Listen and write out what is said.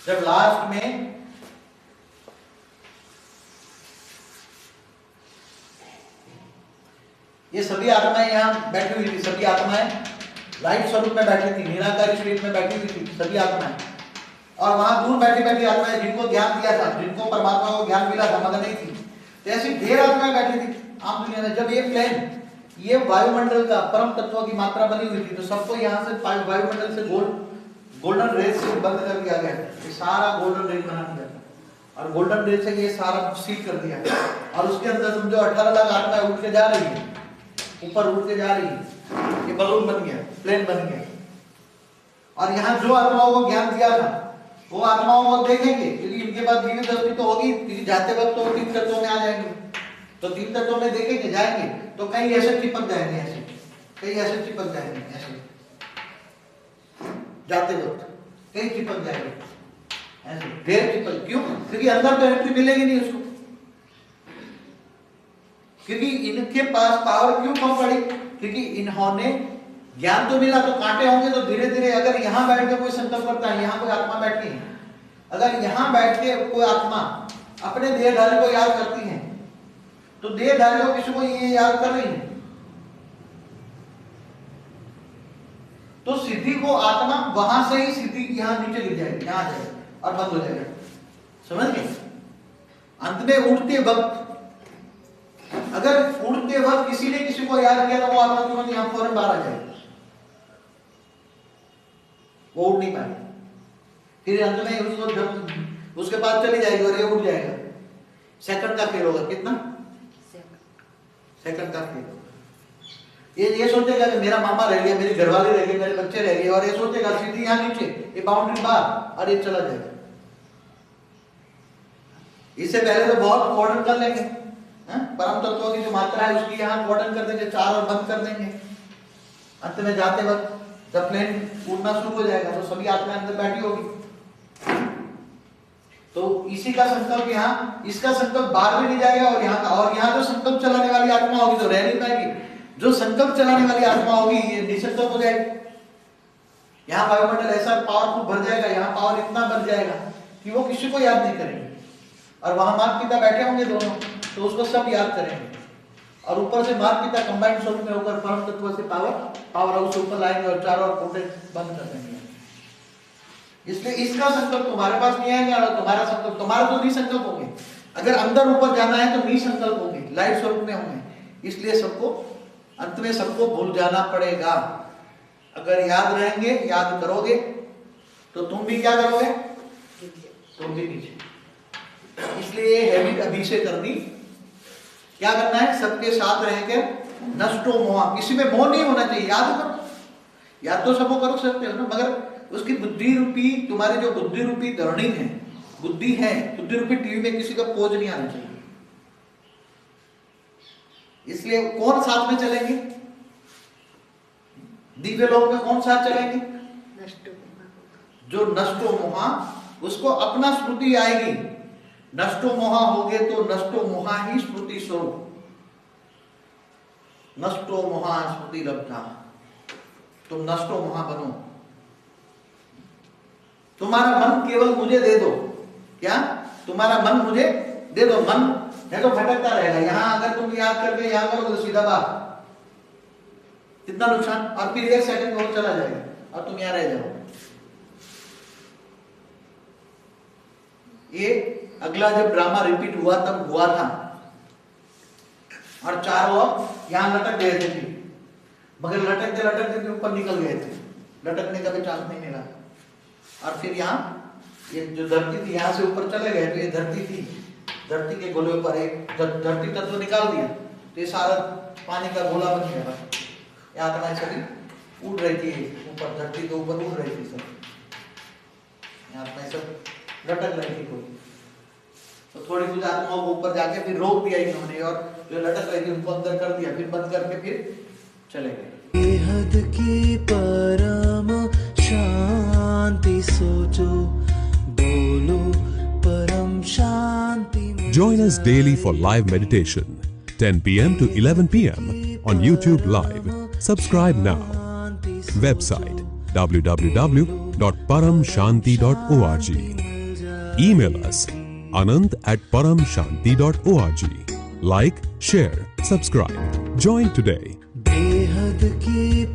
जब लास्ट में ये सभी आत्माएं यहाँ बैठी हुई थी, सभी आत्माएं लाइट स्वरूप में बैठी थी, निराकारी शरीर में बैठी हुई थी सभी आत्माएं। और वहां दूर बैठी बैठी आत्माएं जिनको ज्ञान दिया था, जिनको परमात्मा को ज्ञान मिला था मगर नहीं थी, तो ऐसी ढेर आत्माएं बैठी थी आम दुनिया में। जब ये प्लेन, ये वायुमंडल का परम तत्व की मात्रा बनी हुई थी, तो सबको यहाँ से वायुमंडल से गोल्डन रेस से बंद कर दिया गया, ये सारा गोल्डन रेस बना दिया और गोल्डन रेस से ये सारा सील कर दिया। और उसके अंदर समझो 18 लाख आत्माएं उठ के जा रही है, ऊपर उड़ के जा रही है, ये बलून बन गया, प्लेन बन गया। और यहाँ जो आत्माओं को ज्ञान दिया था वो आत्माओं को देखेंगे, क्योंकि इनके पास दिव्य दृष्टि तो होगी, क्योंकि जाते वक्त तो 3 तत्वों में आ जाएंगे, तो 3 तत्वों में देखेंगे, जाएंगे तो कहीं ऐसे चिपक जाएंगे, ऐसे कहीं ऐसे चिपक जाएंगे, ऐसे जाते वक्त कहीं चिपक जाएंगे, ऐसे ढेर चिपक। क्यों? क्योंकि अंदर तो एंट्री मिलेगी नहीं उसको, क्योंकि इनके पास पावर क्यों कम पड़ी? क्योंकि इन्होंने ज्ञान तो मिला, तो कांटे होंगे तो धीरे धीरे। अगर यहाँ बैठ के कोई संकल्प करता है, यहाँ कोई आत्मा बैठी है, अगर यहाँ बैठ के कोई आत्मा अपने देहधारी को याद करती है, तो देहधारी को किसी को ये याद कर रही है, तो सिद्धि को आत्मा वहां से ही सिद्धि यहाँ नीचे गिर जाएगी, यहाँ आ जाएगी और बंद हो जाएगा। समझ गए? अंत में उड़ते वक्त, अगर उड़ते वक्त किसी ने किसी को याद किया तो वो आत्मा तुरंत यहाँ फौरन बाहर आ जाएगी, वो उड़ नहीं पाएगी। फिर अंत में उसको जब उसके पास चली जाएगी और ये उड़ जाएगा। सेकंड का खेल होगा, कितना? सेकंड का खेल। ये सोचेगा कि मेरा मामा रह गया, मेरी घरवाली रह गई, मेरे बच्चे रह गए, और ये सोचेगा सीधी यहाँ नीचे, ये बाउंड्री बाहर, और ये चला जाएगा। इससे पहले तो बहुत कॉर्डन कर लेंगे, परम तत्वों की जो मात्रा है उसकी यहाँ कॉर्डन कर देंगे, 4 और बंद कर देंगे। अंत में जाते वक्त जब प्लेन उड़ना शुरू हो जाएगा तो सभी आत्माएं अंदर बैठी होगी। तो इसी का संकल्प यहाँ, इसका संकल्प बाहर भी नहीं जाएगा, और यहाँ जो संकल्प चलाने वाली आत्मा होगी तो रह नहीं पाएगी। जो संकल्प चलाने वाली आत्मा होगी ये निसंकल्प हो जाएगी। यहाँ वायुमंडल ऐसा पावरफुल भर जाएगा, यहाँ पावर इतना बढ़ जाएगा कि वो किसी को याद नहीं करेंगे। और वहां माता पिता बैठे होंगे दोनों, तो उसको सब याद करेंगे। और ऊपर से माता पिता कंबाइंड स्वरूप में होकर परम तत्व से पावर हाउस ऊपर लाएंगे और चारों ओर कोटे बंद कर देंगे। इसलिए इसका संकल्प तुम्हारे पास नहीं आएगा, और तुम्हारा संकल्प, तुम्हारा तो निसंकल्प होंगे। अगर अंदर ऊपर जाना है तो निसंकल्प होंगे, लाइट स्वरूप में होंगे। इसलिए सबको अंत में सबको भूल जाना पड़ेगा। अगर याद रहेंगे, याद करोगे, तो तुम भी क्या करोगे? तुम भी नीचे। इसलिए हैबिट अभी से करनी। क्या करना है? सबके साथ रहकर नष्टो मोह, किसी में मोह नहीं होना चाहिए। याद करो, याद तो सबको कर सकते हो ना, मगर उसकी बुद्धि रूपी, तुम्हारे जो बुद्धि रूपी धरणी है, बुद्धि है, बुद्धि रूपी टीवी में किसी का पोज नहीं आना चाहिए। इसलिए कौन साथ में चलेंगे? दिव्य लोक में कौन साथ चलेंगे? जो नष्टो मोहा, उसको अपना स्मृति आएगी। नष्टो मोहा होगे तो नष्टो मोहा ही स्मृति स्वरूप। नष्टो मोहा स्मृति लब्धा, तुम नष्टो मोहा बनो। तुम्हारा मन केवल मुझे दे दो। क्या? तुम्हारा मन मुझे दे दो। मन है तो भटकता रहेगा। यहां अगर तुम याद करके यहां करोगे तो सीधा बाहर, कितना नुकसान। और फिर 1 सेकंड और चला जाएगा और तुम यहां रह जाओ। ये अगला जब ड्रामा रिपीट हुआ तब हुआ था, और चारों ओर यहां लटक गए थे, मगर लटकते लटकते ऊपर निकल गए थे, लटकने का भी चांस नहीं मिला। और फिर यहाँ ये जो धरती थी, यहाँ से ऊपर चले गए, तो ये धरती थी, धरती के गोले पर एक धरती तत्व निकाल दिया, तो ये सारा पानी का गोला बन गया। यहाँ आत्माएं सभी उड़ रही थी ऊपर, धरती के ऊपर उड़ रही थी सब। यहाँ आत्माएं सब लटक रही थी कोई, तो थोड़ी कुछ आत्माओं को ऊपर जाके फिर रोक दिया इन्होंने, और जो लटक रही थी उनको अंदर कर दिया, फिर बंद करके फिर चले गए। बेहद की परम शांति सोचो, बोलो परम शांति। Join us daily for live meditation, 10 p.m. to 11 p.m. on YouTube Live. Subscribe now. Website www.paramshanti.org Email us anand@paramshanti.org. Like, share, subscribe. Join today. बेहद की